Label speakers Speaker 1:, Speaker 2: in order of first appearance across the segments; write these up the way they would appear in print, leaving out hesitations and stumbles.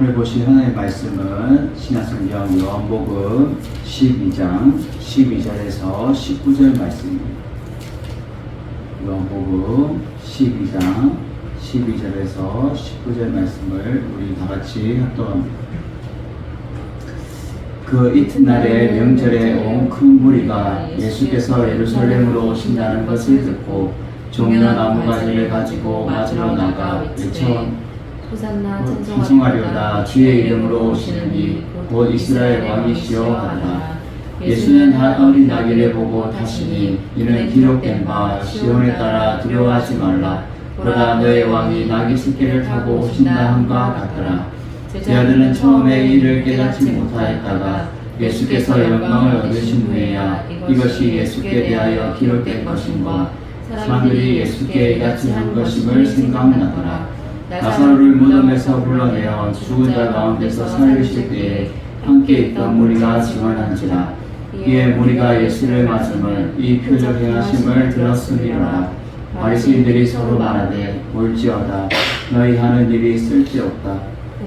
Speaker 1: 오늘 보실 하나님의 말씀은 신약성경 요한복음 12장 12절에서 19절 말씀입니다. 요한복음 12장 12절에서 19절 말씀을 우리 다같이 합독합니다. 그 이튿날에 명절에 온 큰 무리가 예수께서 예루살렘으로 오신다는 것을 듣고 종려 나무가지를 가지고 맞으러 나가 외쳐 찬송하려다 주의 이름으로 오시는 이 곧 이스라엘 왕이시여 하더라. 예수는 어린 아기를 보고 다시니 이는 기록된 바 시온에 따라 두려워하지 말라. 보라 너의 왕이 나귀 새끼를 타고 오신다 함과 같더라. 제자들은 처음에 이를 깨닫지 못하였다가 예수께서 영광을 얻으신 후에야 이것이 예수께 대하여 기록된 것인가 사람들이 예수께 이같이 한 것임을 생각나더라. 나사로를 무덤에서 불러내어 죽은 자 가운데서 살리실 때에 함께 있던 무리가 증언한지라. 이에 무리가 예수를 맞음을 이 표적 행하심을 들었음이로라. 바리새인들이 서로 말하되 볼지어다 너희 하는 일이 쓸데없다.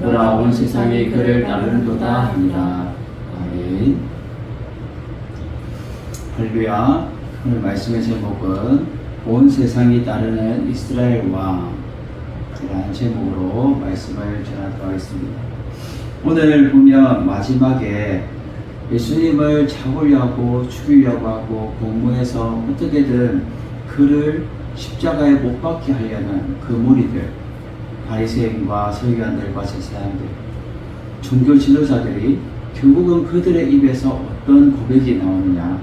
Speaker 1: 보라 온 세상이 그를 따르는도다 하니라. 아멘. 할렐루야. 오늘 말씀의 제목은 온 세상이 따르는 이스라엘 왕 이라는 제목으로 말씀을 전하도록 하겠습니다. 오늘 보면 마지막에 예수님을 잡으려고 죽이려고 하고 공문에서 어떻게든 그를 십자가에 못 박게 하려는 그 무리들, 바리새인과 서기관들과 제사장들, 종교 지도자들이 결국은 그들의 입에서 어떤 고백이 나오느냐,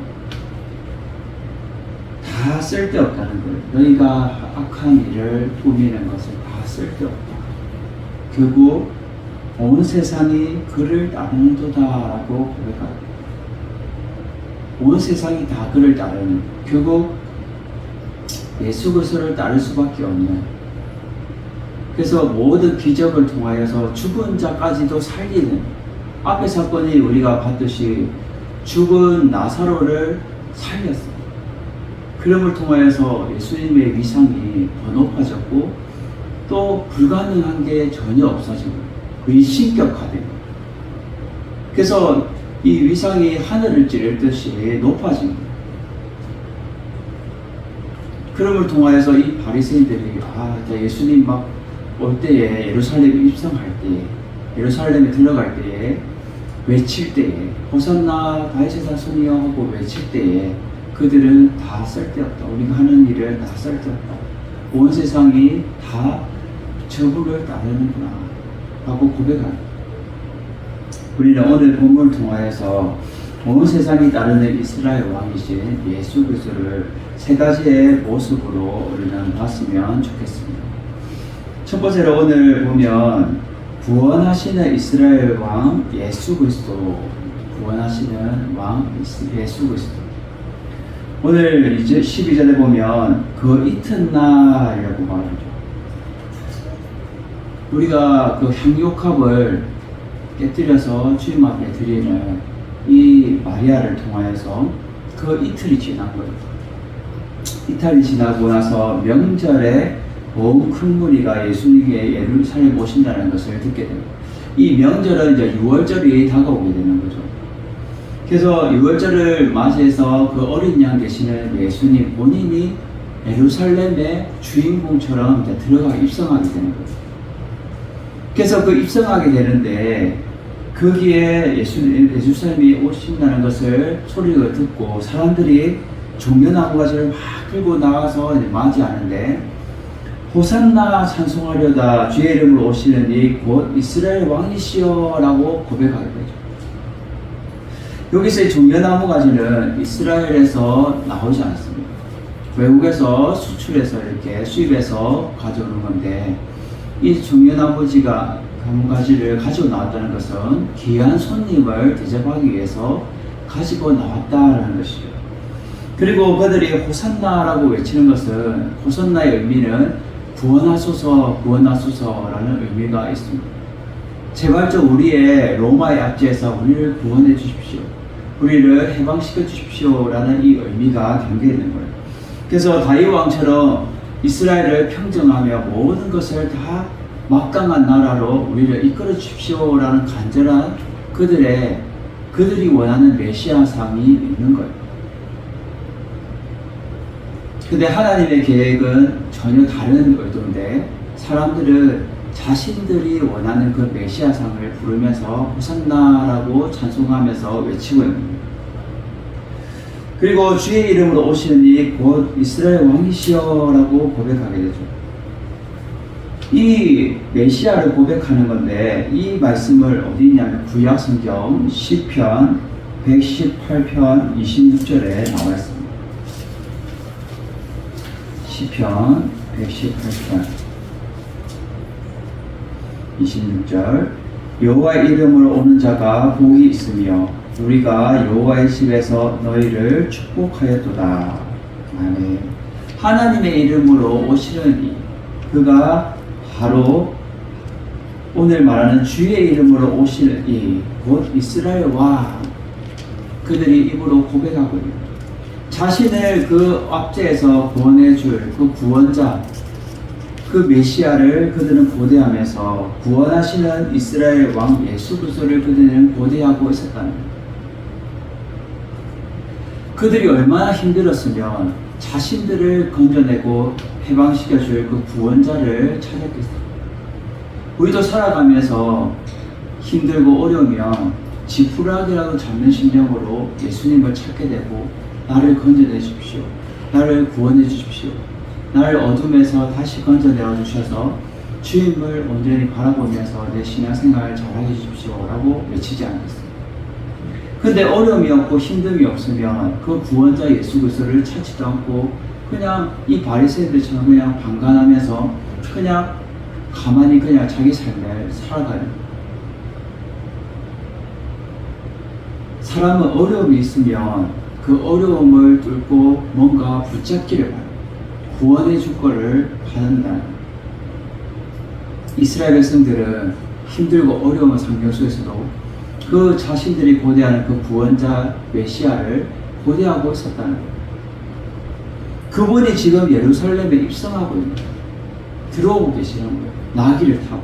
Speaker 1: 다 쓸데없다는 거예요. 너희가 악한 일을 꾸미는 것을 다 쓸데없다. 결국 온 세상이 그를 따르는도다 라고 고백합니다. 온 세상이 다 그를 따르는, 결국 예수 그리스도를 따를 수밖에 없는, 그래서 모든 기적을 통하여서 죽은 자까지도 살리는, 앞의 사건이 우리가 봤듯이 죽은 나사로를 살렸어요. 그럼을 통하여서 예수님의 위상이 더 높아졌고 또 불가능한 게 전혀 없어지고 거의 신격화되고, 그래서 이 위상이 하늘을 찌를 듯이 높아진 거예요. 그럼을 통하여서 이 바리새인들이 예수님 막 올 때에 예루살렘에 입성할 때에 예루살렘에 들어갈 때에 외칠 때에 호산나 다윗의 자손이여 하고 외칠 때에 그들은 다 쓸데없다. 우리가 하는 일은 다 쓸데없다. 온 세상이 다 저분을 따르는구나 라고 고백합니다. 우리는 오늘 본문을 통하여서 온 세상이 따르는 이스라엘 왕이신 예수 그리스도를 세 가지의 모습으로 우리는 봤으면 좋겠습니다. 첫 번째로 오늘 보면 구원하시는 이스라엘 왕 예수 그리스도, 구원하시는 왕 예수 그리스도. 오늘 이제 12절에 보면 그 이튿날이라고 말하죠. 우리가 그 향유컵을 깨뜨려서 주님 앞에 드리는 이 마리아를 통하여서 그 이틀이 지난 거예요. 이틀이 지나고 나서 명절에 온 큰 무리가 예수님의 예루살렘 오신다는 것을 듣게 됩니다. 이 명절은 이제 6월절이 다가오게 되는 거죠. 그래서 6월절을 맞이해서 그 어린 양 되시는 예수님 본인이 예루살렘의 주인공처럼 이제 들어가게 입성하게 되는 거예요. 그래서 그 입성하게 되는데 거기에 예루살렘이 오신다는 것을 소리를 듣고 사람들이 종려나무가지를 막 들고 나가서 맞이하는데 호산나 찬송하려다 주의 이름으로 오시는 이 곧 이스라엘 왕이시여 라고 고백하게 되죠. 여기서 이 종려나무가지는 이스라엘에서 나오지 않습니다. 외국에서 수출해서 이렇게 수입해서 가져오는 건데 이 종려나무지가 나무가지를 가지고 나왔다는 것은 귀한 손님을 대접하기 위해서 가지고 나왔다는 것이죠. 그리고 그들이 호산나라고 외치는 것은 호산나의 의미는 구원하소서 구원하소서라는 의미가 있습니다. 제발 좀 우리의 로마의 압제에서 우리를 구원해 주십시오. 우리를 해방시켜 주십시오라는 이 의미가 담겨 있는 거예요. 그래서 다윗 왕처럼 이스라엘을 평정하며 모든 것을 다 막강한 나라로 우리를 이끌어 주십시오라는 간절한 그들이 원하는 메시아상이 있는 거예요. 근데 하나님의 계획은 전혀 다른 의도인데 사람들은 자신들이 원하는 그 메시아상을 부르면서 호산나라고 찬송하면서 외치고 있는 거예요. 그리고 주의 이름으로 오시는 이 곧 이스라엘 왕이시여라고 고백하게 되죠. 이 메시아를 고백하는 건데 이 말씀을 어디 있냐면 구약 성경 시편 118편 26절에 나와 있습니다. 시편 118편 26절 여호와의 이름으로 오는 자가 복이 있으며 우리가 여호와의 집에서 너희를 축복하였도다. 아멘. 하나님의 이름으로 오시는 이 그가 바로 오늘 말하는 주의 이름으로 오시는 이 곧 이스라엘 왕 그들이 입으로 고백하고 있는 자신을 그 압제에서 구원해줄 그 구원자 그 메시아를 그들은 고대하면서 구원하시는 이스라엘 왕 예수 그리스도를 그들은 고대하고 있었다는 거예요. 그들이 얼마나 힘들었으면 자신들을 건져내고 해방시켜줄 그 구원자를 찾았겠어요. 우리도 살아가면서 힘들고 어려우면 지푸라기라도 잡는 심정으로 예수님을 찾게 되고 나를 건져내 주십시오. 나를 구원해 주십시오. 나를 어둠에서 다시 건져내어 주셔서 주님을 온전히 바라보면서 내 신앙생활 잘하게 해주십시오 라고 외치지 않겠어요. 근데 어려움이 없고 힘듦이 없으면 그 구원자 예수 그리스도를 찾지도 않고 그냥 이 바리새인들처럼 그냥 방관하면서 그냥 가만히 그냥 자기 삶을 살아가는 사람은 어려움이 있으면 그 어려움을 뚫고 뭔가 붙잡기를 바라요. 구원해 줄 거를 바란다는 이스라엘 백성들은 힘들고 어려운 환경 속에서도 그 자신들이 고대하는 그 구원자 메시아를 고대하고 있었다는 거예요. 그분이 지금 예루살렘에 입성하고 있는 거예요. 들어오고 계시는 거예요. 나귀를 타고.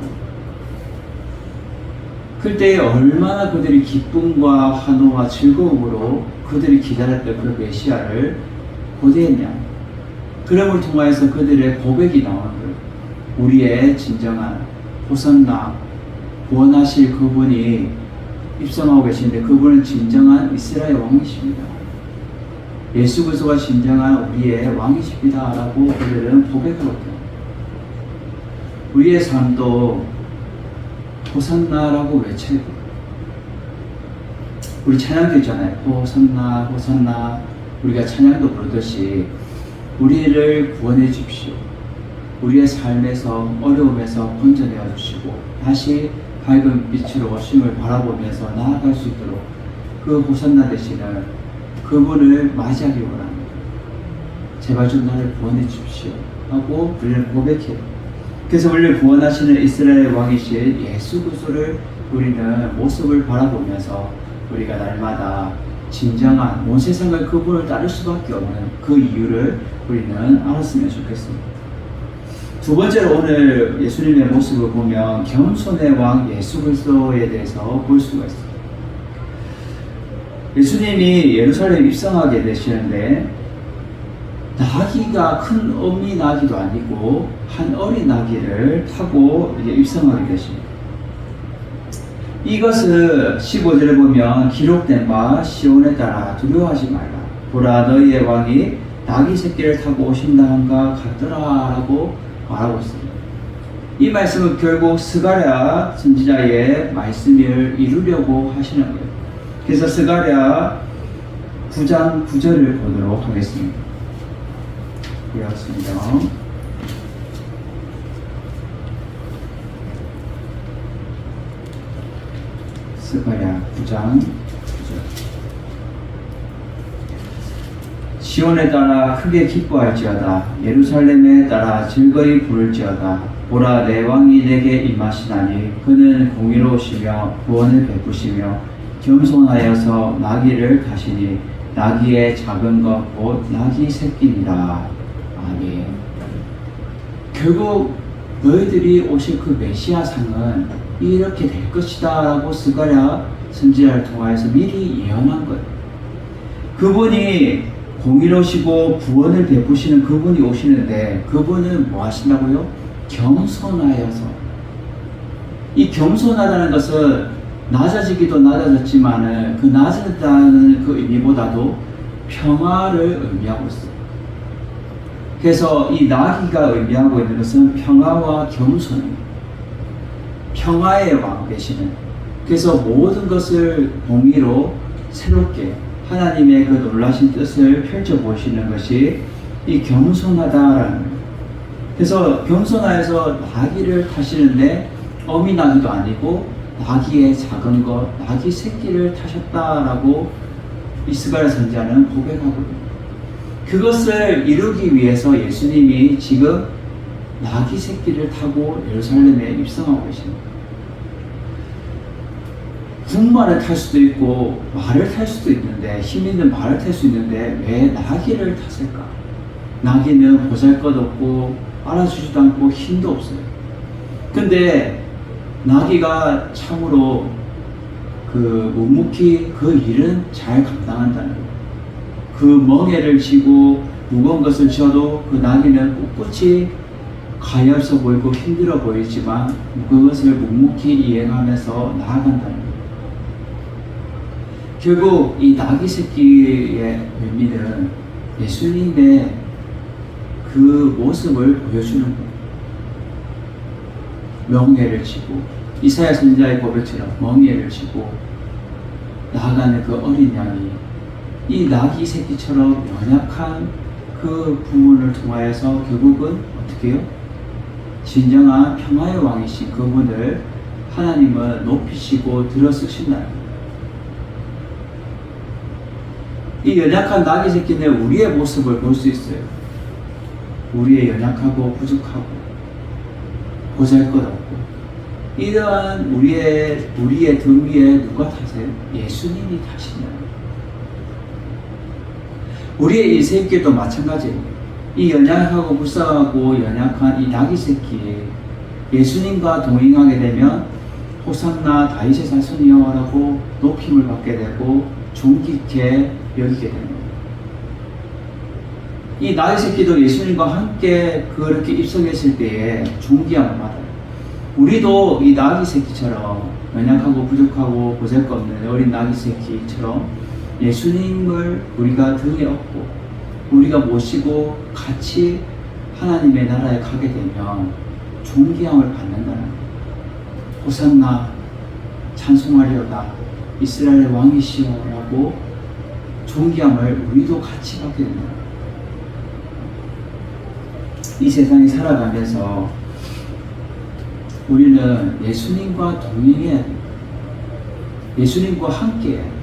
Speaker 1: 그때 얼마나 그들이 기쁨과 환호와 즐거움으로 그들이 기다렸던 그 메시아를 고대했냐. 그럼을 통하여서 그들의 고백이 나오는 거예요. 우리의 진정한 호산나 구원하실 그분이 입성하고 계시는데 그분은 진정한 이스라엘 왕이십니다. 예수 그리스도가 진정한 우리의 왕이십니다 라고 그들은 고백하거든요. 우리의 삶도 호산나라고 외쳐야 돼요. 우리 찬양도 있잖아요. 호산나 호산나 우리가 찬양도 부르듯이 우리를 구원해 주십시오. 우리의 삶에서 어려움에서 건져내어 주시고 다시 밝은 빛으로 오심을 바라보면서 나아갈 수 있도록 그 호산나 되시는 그분을 맞이하기 원합니다. 제발 좀 나를 구원해 주십시오 하고 우리는 고백해요. 그래서 우리를 구원하시는 이스라엘 왕이신 예수 그리스도를 우리는 모습을 바라보면서 우리가 날마다 진정한 온 세상을 그분을 따를 수밖에 없는 그 이유를 우리는 알았으면 좋겠습니다. 두 번째로 오늘 예수님의 모습을 보면 겸손의 왕 예수 그리스도에 대해서 볼 수가 있습니다. 예수님이 예루살렘에 입성하게 되시는데 나귀가 큰 어미 나귀도 아니고 한 어린 나귀를 타고 이제 입성하게 되십니다. 이것을 15절에 보면 기록된 바 시온에 따라 두려워하지 말라. 보라 너희의 왕이 나귀 새끼를 타고 오신다 한가 같더라 라고 말하고 있습니다. 이 말씀은 결국 스가랴 선지자의 말씀을 이루려고 하시는 거예요. 그래서 스가랴 9장 9절을 보도록 하겠습니다. 되었습니다. 스가랴 9장 9절 시온에 따라 크게 기뻐할지어다 예루살렘에 따라 즐거이 부를지어다 보라 내 왕이 내게 임하시나니 그는 공의로우시며 구원을 베푸시며 겸손하여서 나귀를 타시니 나귀의 작은 것 곧 나귀 새끼니라. 아멘. 결국 너희들이 오실 그 메시아상은 이렇게 될 것이다 라고 스가랴 선지자를 통하여서 미리 예언한 거예요. 그분이 공의로우시고 구원을 베푸시는 그분이 오시는데 그분은 뭐 하신다고요? 겸손하여서. 이 겸손하다는 것은 낮아지기도 낮아졌지만은 그 낮아졌다는 그 의미보다도 평화를 의미하고 있어요. 그래서 이 나귀가 의미하고 있는 것은 평화와 겸손입니다. 평화의 왕 되시는. 그래서 모든 것을 공의로 새롭게 하나님의 그 놀라신 뜻을 펼쳐보시는 것이 이 겸손하다라는 거예요. 그래서 겸손하여서 나귀를 타시는데 어미 나귀도 아니고 나귀의 작은 것, 나귀 새끼를 타셨다라고 스가랴 선지자는 고백하고 있습니다. 그것을 이루기 위해서 예수님이 지금 나귀 새끼를 타고 예루살렘에 입성하고 계십니다. 군말을 탈 수도 있고 말을 탈 수도 있는데, 힘 있는 말을 탈 수 있는데 왜 나귀를 탔을까? 나귀는 보잘것없고 알아주지도 않고 힘도 없어요. 근데 나귀가 참으로 묵묵히 그 일은 잘 감당한다는 거예요. 그 멍에를 쥐고 무거운 것을 쥐어도 그 나귀는 꿋꿋이 가엾어 보이고 힘들어 보이지만 그것을 묵묵히 이행하면서 나아간다는 거예요. 결국 이 나귀 새끼의 의미는 예수님의 그 모습을 보여주는 거예요. 멍에를 쥐고 이사야 선지자의 고백처럼 멍에를 쥐고 나아가는 그 어린 양이 이 나귀 새끼처럼 연약한 그 부분을 통하여서 결국은 어떻게 해요? 진정한 평화의 왕이신 그분을 하나님은 높이시고 들어쓰신다는 거예요. 이 연약한 나귀 새끼는 우리의 모습을 볼 수 있어요. 우리의 연약하고 부족하고 보잘것없고 이러한 우리의 등 위에 누가 타세요? 예수님이 타시냐. 우리의 이 새끼도 마찬가지예요. 이 연약하고 불쌍하고 연약한 이 나귀 새끼 예수님과 동행하게 되면 호산나 다윗의 자손이여라고 높임을 받게 되고 존귀 있게 여기게 됩니다. 이 나귀 새끼도 예수님과 함께 그렇게 입성했을 때에 존귀함을 받아요. 우리도 이 나귀 새끼처럼 연약하고 부족하고 보잘것없는 어린 나귀 새끼처럼 예수님을 우리가 등에 업고 우리가 모시고 같이 하나님의 나라에 가게 되면 존귀함을 받는다는 거예요. 호산나 찬송하리로다 이스라엘의 왕이시여라고 존귀함을 우리도 같이 받게 됩니다. 이 세상에 살아가면서 우리는 예수님과 동행해야 됩니다. 예수님과 함께해야 됩니다.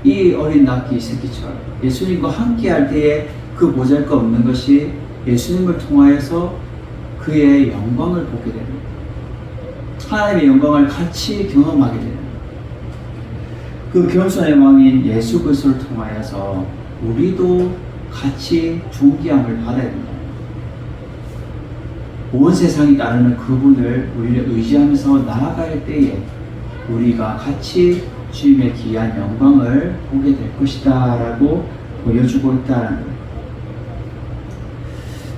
Speaker 1: 이 어린 나귀 새끼처럼 예수님과 함께할 때에 그 보잘것없는 것이 예수님을 통하여서 그의 영광을 보게 됩니다. 하나님의 영광을 같이 경험하게 됩니다. 그 겸손의 왕인 예수 그리스도를 통하여서 우리도 같이 존귀함을 받아야 됩니다. 온 세상이 따르는 그분을 우리를 의지하면서 나아갈 때에 우리가 같이 주님의 귀한 영광을 보게 될 것이다 라고 보여주고 있다는 거예요.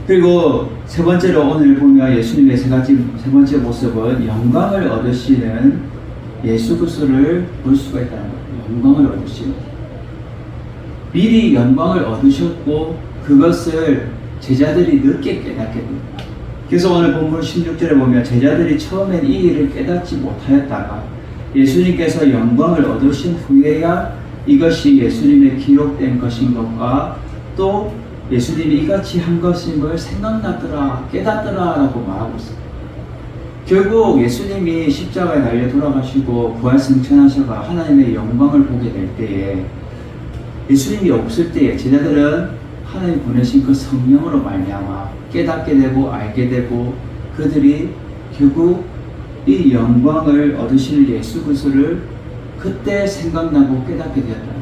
Speaker 1: 그리고 세 번째로 오늘 보면 예수님의 세 번째 모습은 영광을 얻으시는 예수 그리스도를 볼 수가 있다는 거예요. 영광을 얻으시는 미리 영광을 얻으셨고 그것을 제자들이 늦게 깨닫게 됩니다. 그래서 오늘 본문 16절에 보면 제자들이 처음엔 이 일을 깨닫지 못하였다가 예수님께서 영광을 얻으신 후에야 이것이 예수님의 기록된 것인 것과 또 예수님이 이같이 한 것인 걸 생각났더라 깨닫더라 라고 말하고 있습니다. 결국 예수님이 십자가에 달려 돌아가시고 부활승천하셔가 하나님의 영광을 보게 될 때에 예수님이 없을 때에 제자들은 하나님 보내신 그 성령으로 말미암아 깨닫게 되고 알게 되고 그들이 결국 이 영광을 얻으실 예수 그리스도를 그때 생각나고 깨닫게 되었다.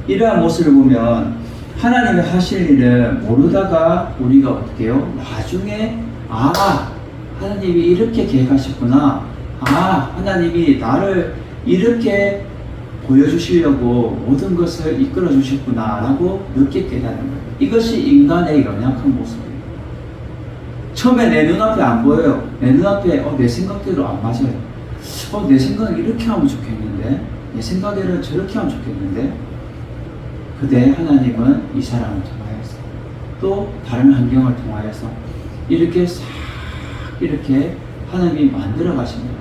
Speaker 1: 이러한 모습을 보면 하나님이 하실 일은 모르다가 우리가 어떻게 해요? 나중에 하나님이 이렇게 계획하셨구나. 하나님이 나를 이렇게 보여주시려고 모든 것을 이끌어 주셨구나 라고 늦게 깨닫는 거예요. 이것이 인간의 연약한 모습이에요. 처음에 내 눈앞에 안 보여요. 내 눈앞에 내 생각대로 안 맞아요. 내 생각은 이렇게 하면 좋겠는데, 내 생각에는 저렇게 하면 좋겠는데, 그때 하나님은 이 사람을 통하여서 또 다른 환경을 통하여서 이렇게 싹 이렇게 하나님이 만들어 가십니다.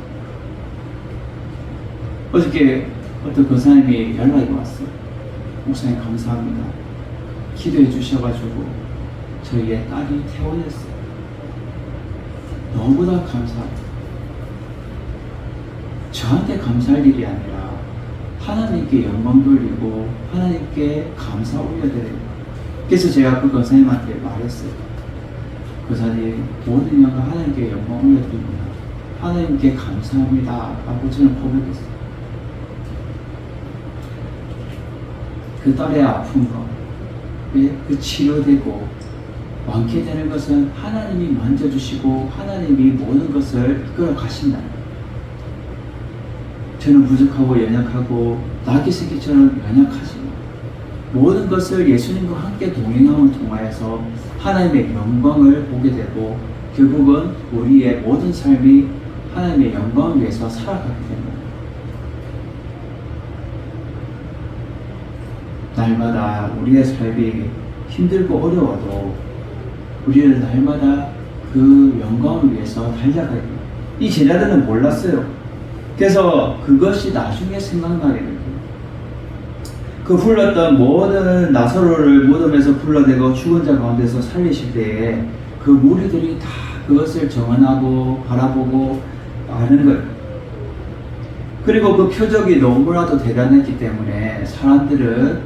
Speaker 1: 어저께 어떤 권사님이 연락이 왔어요. 목사님 감사합니다. 기도해 주셔가지고 저희의 딸이 퇴원했어요. 너무나 감사합니다. 저한테 감사할 일이 아니라 하나님께 영광 돌리고 하나님께 감사 올려드려요. 그래서 제가 그 권사님한테 말했어요. 권사님, 모든 영광 하나님께 영광 올려드립니다. 하나님께 감사합니다 라고 저는 고백했어요. 그 딸의 아픈 것, 그 치료되고 완쾌되는 것은 하나님이 만져주시고 하나님이 모든 것을 이끌어 가신다. 저는 부족하고 연약하고 나귀 새끼처럼 연약하지만 모든 것을 예수님과 함께 동행함을 통하여서 하나님의 영광을 보게 되고 결국은 우리의 모든 삶이 하나님의 영광을 위해서 살아가게 됩니다. 날마다 우리의 삶이 힘들고 어려워도 우리는 날마다 그 영광을 위해서 달려가야 돼요. 이 제자들은 몰랐어요. 그래서 그것이 나중에 생각나게 됩니다. 그 불렀던 모든 나사로를 무덤에서 불러내고 죽은 자 가운데서 살리실 때에 그 무리들이 다 그것을 정언하고 바라보고 아는 거예요. 그리고 그 표적이 너무나도 대단했기 때문에 사람들은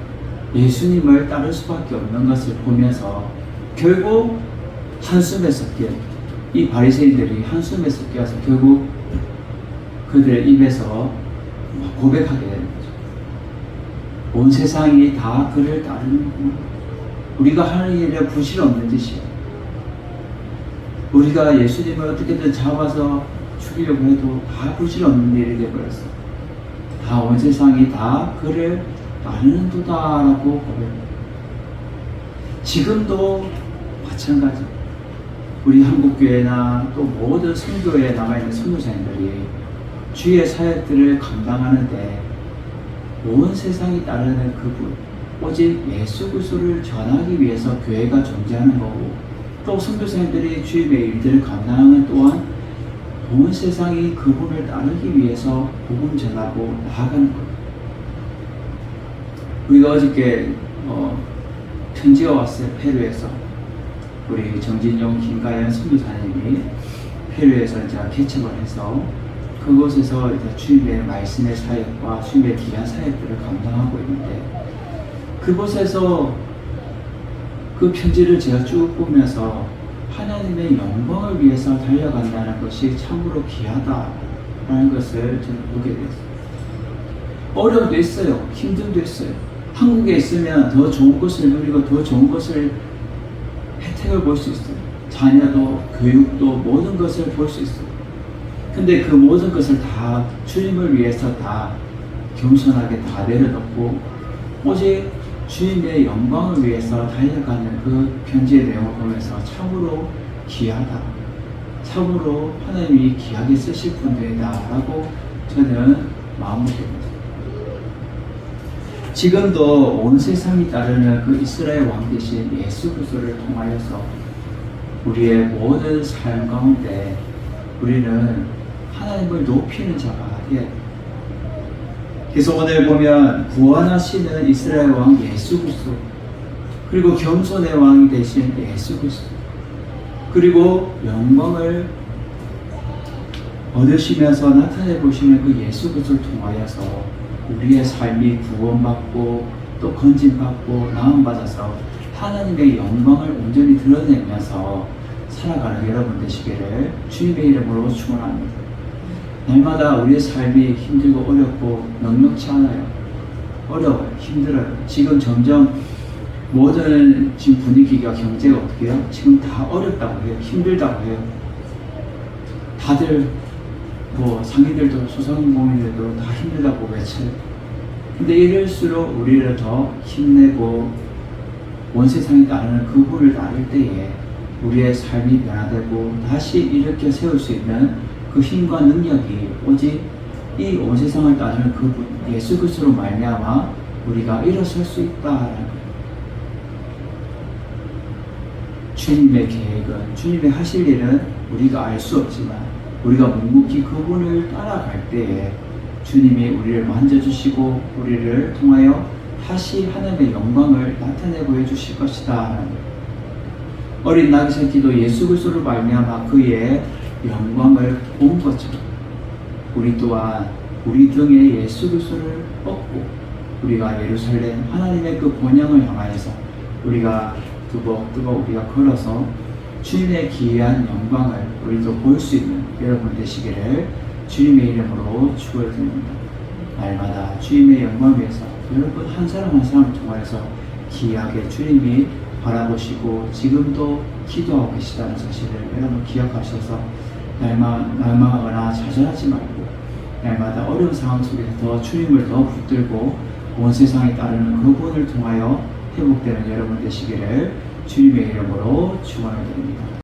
Speaker 1: 예수님을 따를 수밖에 없는 것을 보면서 결국 한숨에 섞여 이 바리새인들이 한숨에 섞여서 결국 그들의 입에서 고백하게 되는 거죠. 온 세상이 다 그를 따르는구나. 우리가 하는 일에 부실 없는 짓이야. 우리가 예수님을 어떻게든 잡아서 죽이려고 해도 다 부실 없는 일이 되어버렸어. 다 온 세상이 다 그를 따르는도다라고 고백합니다. 지금도 마찬가지. 우리 한국교회나 또 모든 선교회에 남아있는 선교사님들이 주의 사역들을 감당하는데 온 세상이 따르는 그분, 오직 예수 그리스도를 전하기 위해서 교회가 존재하는 거고, 또 선교사님들이 주의 일들을 감당하는 또한 온 세상이 그분을 따르기 위해서 복음 전하고 나아가는 거예요. 우리가 어저께 편지가 왔어요. 페루에서 우리 정진용, 김가연 선교사님이 페루에서 제가 개척을 해서 그곳에서 이제 주님의 말씀의 사역과 주님의 귀한 사역들을 감당하고 있는데, 그곳에서 그 편지를 제가 쭉 보면서 하나님의 영광을 위해서 달려간다는 것이 참으로 귀하다라는 것을 저는 보게 됐어요. 어려움도 있어요. 힘듦도 있어요. 한국에 있으면 더 좋은 것을 누리고 더 좋은 것을 혜택을 볼 수 있어요. 자녀도 교육도 모든 것을 볼 수 있어요. 근데 그 모든 것을 다 주님을 위해서 다 겸손하게 다 내려놓고 오직 주님의 영광을 위해서 달려가는 그 편지의 내용을 보면서 참으로 귀하다, 참으로 하나님이 귀하게 쓰실 분들이다 라고 저는 마음을 먹습니다. 지금도 온 세상이 따르는 그 이스라엘 왕 대신 예수 그리스도를 통하여서 우리의 모든 삶 가운데 우리는 하나님을 높이는 자가 되어야 됩니다. 그래서 오늘 보면 구원하시는 이스라엘 왕 예수 그리스도, 그리고 겸손의 왕이 되신 예수 그리스도, 그리고 영광을 얻으시면서 나타내 보시는 그 예수 그리스도를 통하여서 우리의 삶이 구원받고 또 건진받고 나음받아서 하나님의 영광을 온전히 드러내면서 살아가는 여러분 되시기를 주님의 이름으로 축원합니다. 날마다 우리의 삶이 힘들고 어렵고 넉넉치 않아요. 어려워요. 힘들어요. 지금 점점 모든 지금 분위기가 경제가 어떻게 해요? 지금 다 어렵다고 해요. 힘들다고 해요. 다들 뭐 상인들도 소상공인들도 다 힘들다고 외쳐요. 근데 이럴수록 우리를 더 힘내고 온 세상에 따르는 그분을 따를 때에 우리의 삶이 변화되고 다시 일으켜 세울 수 있는 그 힘과 능력이 오직 이 온 세상을 따르는 그분 예수 그리스도로 말미암아 우리가 일어설 수 있다라는 거예요. 주님의 계획은, 주님의 하실 일은 우리가 알 수 없지만 우리가 묵묵히 그분을 따라갈 때에 주님이 우리를 만져주시고 우리를 통하여 다시 하나님의 영광을 나타내 보여주실 것이다. 어린 나귀 새끼도 예수 그리스도로 말미암아 그의 영광을 본 것처럼 우리 또한 우리 등에 예수 그리스도를 얻고 우리가 예루살렘 하나님의 그 본향을 향하여서 우리가 뜨거 우리가 걸어서 주님의 기이한 영광을 우리도 볼 수 있는 여러분 되시기를 주님의 이름으로 축원드립니다. 날마다 주님의 영광 위에서 여러분 한 사람 한 사람 통하여서 기이하게 주님이 바라보시고 지금도 기도하고 계시다는 사실을 여러분 기억하셔서 날마하거나 좌절하지 말고 날마다 어려운 상황 속에서 더 주님을 더 붙들고 온 세상에 따르는 그분을 통하여 회복되는 여러분 되시기를 주님의 이름으로 축원을 드립니다.